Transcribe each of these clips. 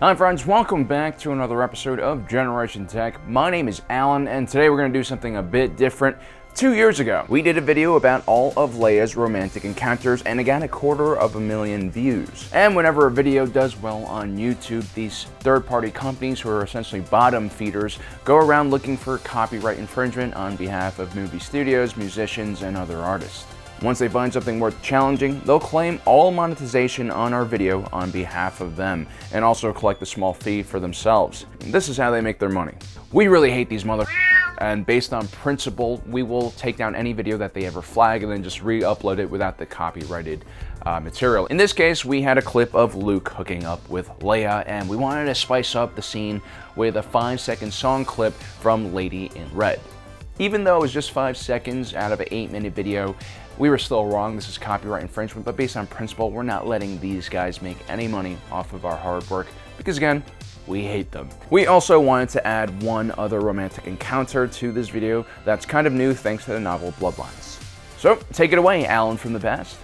Hi friends, welcome back to another episode of Generation Tech. My name is Alan, and today we're going to do something a bit different. 2 years ago, we did a video about all of Leia's romantic encounters, and it got 250,000 views. And whenever a video does well on YouTube, these third-party companies who are essentially bottom feeders go around looking for copyright infringement on behalf of movie studios, musicians, and other artists. Once they find something worth challenging, they'll claim all monetization on our video on behalf of them, and also collect a small fee for themselves. This is how they make their money. We really hate these and based on principle, we will take down any video that they ever flag and then just re-upload it without the copyrighted material. In this case, we had a clip of Luke hooking up with Leia, and we wanted to spice up the scene with a 5-second song clip from Lady in Red. Even though it was just 5 seconds out of an 8-minute video, we were still wrong. This is copyright infringement, but based on principle, we're not letting these guys make any money off of our hard work because, again, we hate them. We also wanted to add one other romantic encounter to this video that's kind of new thanks to the novel Bloodlines. So, take it away, Alan from the past.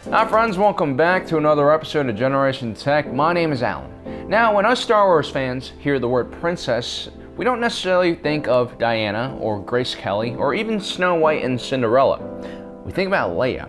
Hi friends, welcome back to another episode of Generation Tech. My name is Alan. Now, when us Star Wars fans hear the word princess, we don't necessarily think of Diana or Grace Kelly or even Snow White and Cinderella. We think about Leia,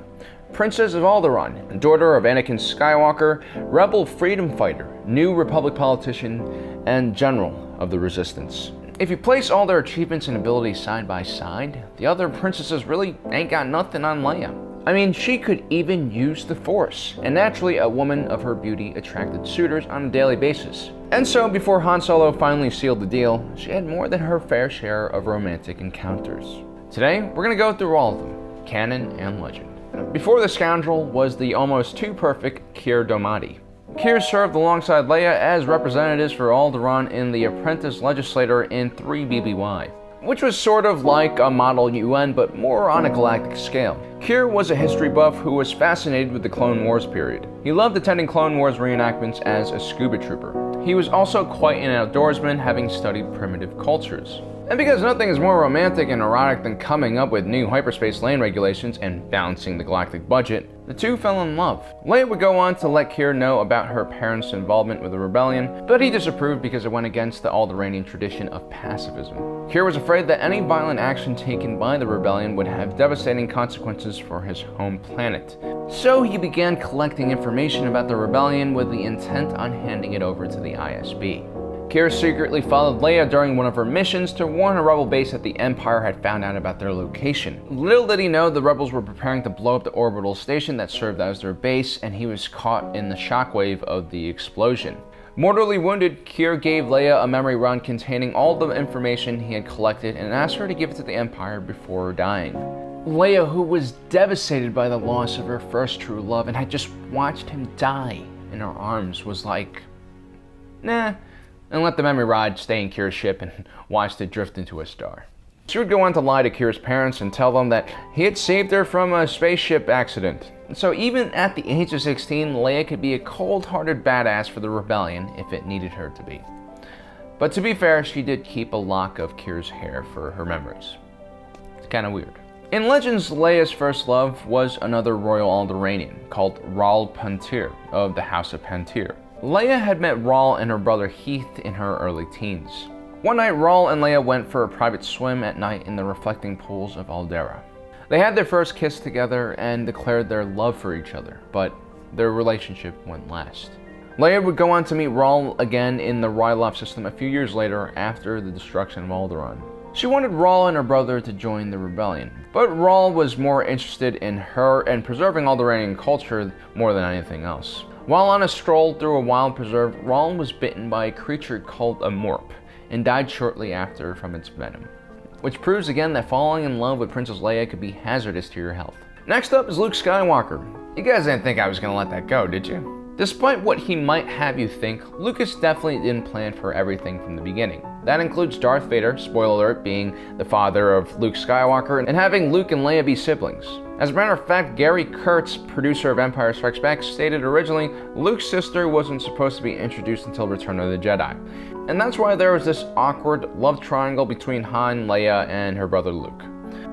Princess of Alderaan, daughter of Anakin Skywalker, rebel freedom fighter, New Republic politician, and general of the Resistance. If you place all their achievements and abilities side by side, the other princesses really ain't got nothing on Leia. I mean, she could even use the Force, and naturally a woman of her beauty attracted suitors on a daily basis. And so, before Han Solo finally sealed the deal, she had more than her fair share of romantic encounters. Today, we're gonna go through all of them, canon and legend. Before the scoundrel was the almost too perfect Keir Domadi. Keir served alongside Leia as representatives for Alderaan in the Apprentice Legislature in 3 BBY, which was sort of like a model UN but more on a galactic scale. Keir was a history buff who was fascinated with the Clone Wars period. He loved attending Clone Wars reenactments as a scuba trooper. He was also quite an outdoorsman, having studied primitive cultures. And because nothing is more romantic and erotic than coming up with new hyperspace lane regulations and balancing the galactic budget, the two fell in love. Leia would go on to let Keir know about her parents' involvement with the rebellion, but he disapproved because it went against the Alderaanian tradition of pacifism. Keir was afraid that any violent action taken by the rebellion would have devastating consequences for his home planet. So he began collecting information about the rebellion with the intent on handing it over to the ISB. Keir secretly followed Leia during one of her missions to warn a rebel base that the Empire had found out about their location. Little did he know the rebels were preparing to blow up the orbital station that served as their base, and he was caught in the shockwave of the explosion. Mortally wounded, Keir gave Leia a memory run containing all the information he had collected and asked her to give it to the Empire before dying. Leia, who was devastated by the loss of her first true love and had just watched him die in her arms, was like, nah, and let the memory rod stay in Keir's ship and watched it drift into a star. She would go on to lie to Keir's parents and tell them that he had saved her from a spaceship accident. And so even at the age of 16, Leia could be a cold-hearted badass for the rebellion if it needed her to be. But to be fair, she did keep a lock of Keir's hair for her memories. It's kind of weird. In Legends, Leia's first love was another royal Alderaanian called Rawl Pantir of the House of Pantir. Leia had met Rawl and her brother Heath in her early teens. One night, Rawl and Leia went for a private swim at night in the reflecting pools of Aldera. They had their first kiss together and declared their love for each other, but their relationship wouldn't last. Leia would go on to meet Rawl again in the Ryloth system a few years later after the destruction of Alderaan. She wanted Rawl and her brother to join the rebellion, but Rawl was more interested in her and preserving Alderaanian culture more than anything else. While on a stroll through a wild preserve, Rawl was bitten by a creature called a morp and died shortly after from its venom, which proves again that falling in love with Princess Leia could be hazardous to your health. Next up is Luke Skywalker. You guys didn't think I was gonna let that go, did you? Despite what he might have you think, Lucas definitely didn't plan for everything from the beginning. That includes Darth Vader, spoiler alert, being the father of Luke Skywalker, and having Luke and Leia be siblings. As a matter of fact, Gary Kurtz, producer of Empire Strikes Back, stated originally Luke's sister wasn't supposed to be introduced until Return of the Jedi. And that's why there was this awkward love triangle between Han, Leia, and her brother Luke.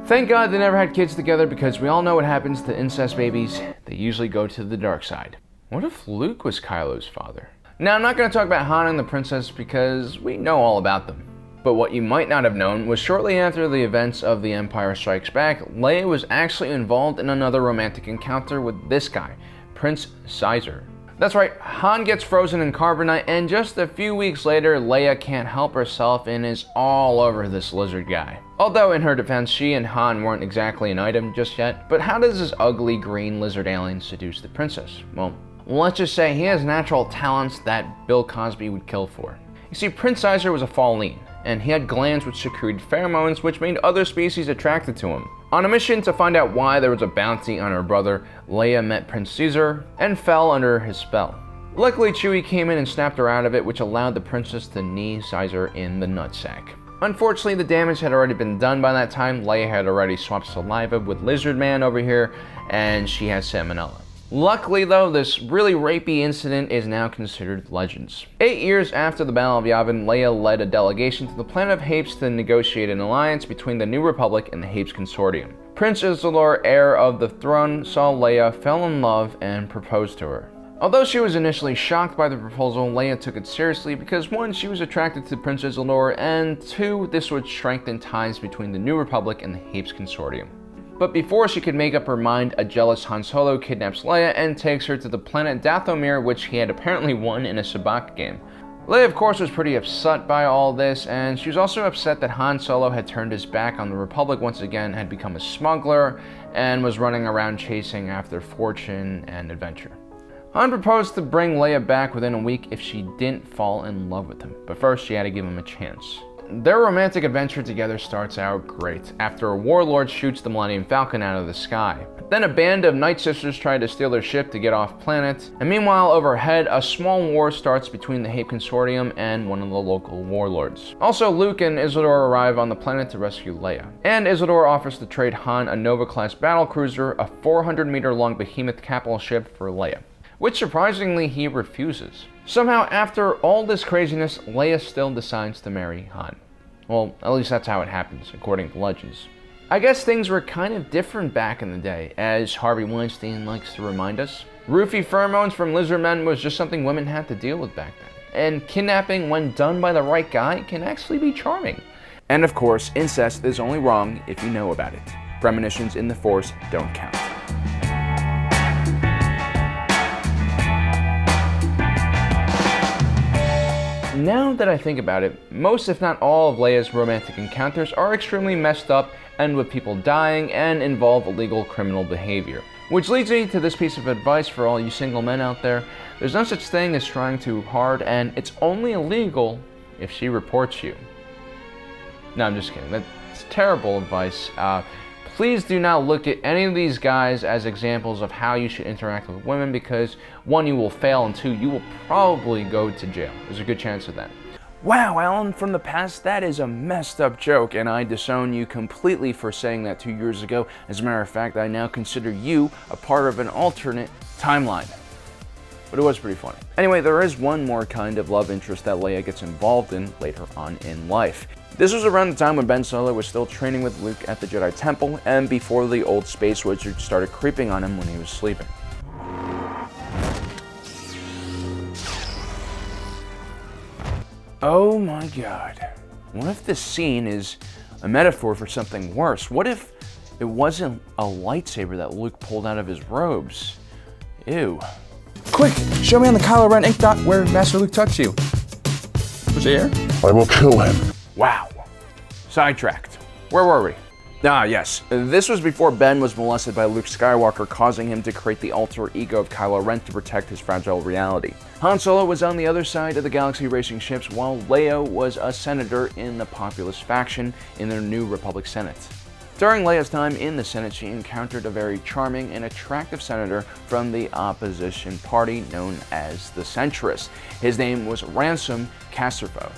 Thank God they never had kids together, because we all know what happens to incest babies. They usually go to the dark side. What if Luke was Kylo's father? Now, I'm not going to talk about Han and the princess because we know all about them. But what you might not have known was shortly after the events of The Empire Strikes Back, Leia was actually involved in another romantic encounter with this guy, Prince Caesar. That's right, Han gets frozen in carbonite, and just a few weeks later, Leia can't help herself and is all over this lizard guy. Although in her defense, she and Han weren't exactly an item just yet, but how does this ugly green lizard alien seduce the princess? Well, let's just say he has natural talents that Bill Cosby would kill for. You see, Prince Caesar was a Falleen, and he had glands which secreted pheromones which made other species attracted to him. On a mission to find out why there was a bounty on her brother, Leia met Prince Caesar and fell under his spell. Luckily, Chewie came in and snapped her out of it, which allowed the princess to knee Caesar in the nutsack. Unfortunately, the damage had already been done by that time. Leia had already swapped saliva with Lizard Man over here, and she had salmonella. Luckily though, this really rapey incident is now considered legends. 8 years after the Battle of Yavin, Leia led a delegation to the planet of Hapes to negotiate an alliance between the New Republic and the Hapes Consortium. Prince Isildur, heir of the throne, saw Leia, fell in love, and proposed to her. Although she was initially shocked by the proposal, Leia took it seriously because 1, she was attracted to Prince Isildur, and 2, this would strengthen ties between the New Republic and the Hapes Consortium. But before she could make up her mind, a jealous Han Solo kidnaps Leia and takes her to the planet Dathomir, which he had apparently won in a sabacc game. Leia, of course, was pretty upset by all this, and she was also upset that Han Solo had turned his back on the Republic once again, had become a smuggler, and was running around chasing after fortune and adventure. Han proposed to bring Leia back within a week if she didn't fall in love with him, but first she had to give him a chance. Their romantic adventure together starts out great, after a warlord shoots the Millennium Falcon out of the sky. Then a band of Night Sisters try to steal their ship to get off planet, and meanwhile overhead, a small war starts between the Hape Consortium and one of the local warlords. Also, Luke and Isildur arrive on the planet to rescue Leia, and Isildur offers to trade Han a Nova-class battlecruiser, a 400-meter-long behemoth capital ship, for Leia, which surprisingly he refuses. Somehow, after all this craziness, Leia still decides to marry Han. Well, at least that's how it happens, according to legends. I guess things were kind of different back in the day, as Harvey Weinstein likes to remind us. Roofie pheromones from lizard men was just something women had to deal with back then. And kidnapping, when done by the right guy, can actually be charming. And of course, incest is only wrong if you know about it. Premonitions in the Force don't count. Now that I think about it, most if not all of Leia's romantic encounters are extremely messed up, end with people dying, and involve illegal criminal behavior. Which leads me to this piece of advice for all you single men out there. There's no such thing as trying too hard, and it's only illegal if she reports you. No, I'm just kidding. That's terrible advice. Please do not look at any of these guys as examples of how you should interact with women, because 1, you will fail, and 2, you will probably go to jail. There's a good chance of that. Wow, Alan, from the past, that is a messed up joke, and I disown you completely for saying that 2 years ago. As a matter of fact, I now consider you a part of an alternate timeline. But it was pretty funny. Anyway, there is one more kind of love interest that Leia gets involved in later on in life. This was around the time when Ben Solo was still training with Luke at the Jedi Temple, and before the old space wizard started creeping on him when he was sleeping. Oh my god. What if this scene is a metaphor for something worse? What if it wasn't a lightsaber that Luke pulled out of his robes? Ew. Quick, show me on the Kylo Ren ink dot where Master Luke touched you. Was it here? I will kill him. Wow. Sidetracked. Where were we? Ah, yes. This was before Ben was molested by Luke Skywalker, causing him to create the alter ego of Kylo Ren to protect his fragile reality. Han Solo was on the other side of the galaxy racing ships, while Leia was a senator in the populist faction in the New Republic Senate. During Leia's time in the Senate, she encountered a very charming and attractive senator from the opposition party known as the Centrists. His name was Ransom Casterfo.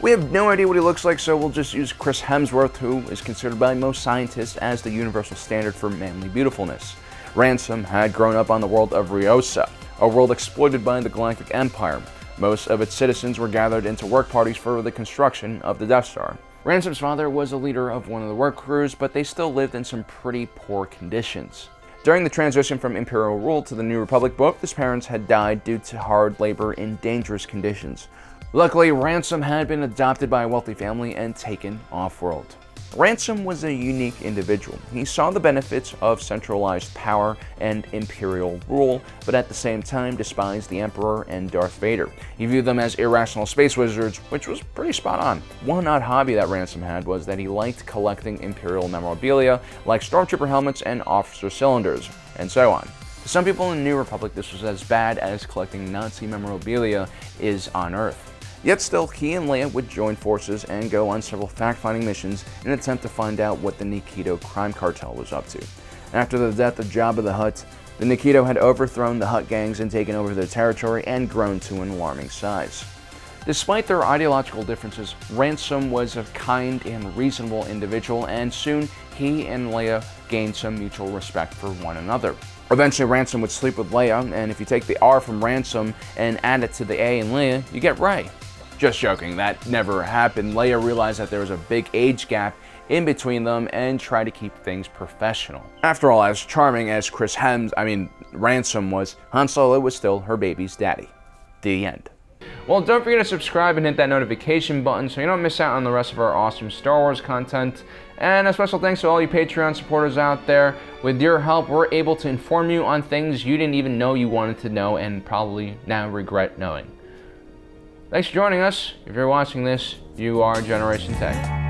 We have no idea what he looks like, so we'll just use Chris Hemsworth, who is considered by most scientists as the universal standard for manly beautifulness. Ransom had grown up on the world of Riosa, a world exploited by the Galactic Empire. Most of its citizens were gathered into work parties for the construction of the Death Star. Ransom's father was a leader of one of the work crews, but they still lived in some pretty poor conditions. During the transition from Imperial rule to the New Republic, both his parents had died due to hard labor in dangerous conditions. Luckily, Ransom had been adopted by a wealthy family and taken off-world. Ransom was a unique individual. He saw the benefits of centralized power and Imperial rule, but at the same time despised the Emperor and Darth Vader. He viewed them as irrational space wizards, which was pretty spot on. One odd hobby that Ransom had was that he liked collecting Imperial memorabilia like Stormtrooper helmets and officer cylinders, and so on. To some people in the New Republic, this was as bad as collecting Nazi memorabilia is on Earth. Yet still, he and Leia would join forces and go on several fact-finding missions in an attempt to find out what the Nikito crime cartel was up to. After the death of Jabba the Hutt, the Nikito had overthrown the Hutt gangs and taken over their territory and grown to an alarming size. Despite their ideological differences, Ransom was a kind and reasonable individual, and soon he and Leia gained some mutual respect for one another. Eventually, Ransom would sleep with Leia, and if you take the R from Ransom and add it to the A in Leia, you get Rey. Just joking, that never happened. Leia realized that there was a big age gap in between them and tried to keep things professional. After all, as charming as Ransom was, Han Solo was still her baby's daddy. The end. Well, don't forget to subscribe and hit that notification button so you don't miss out on the rest of our awesome Star Wars content. And a special thanks to all you Patreon supporters out there. With your help, we're able to inform you on things you didn't even know you wanted to know and probably now regret knowing. Thanks for joining us. If you're watching this, you are Generation Tech.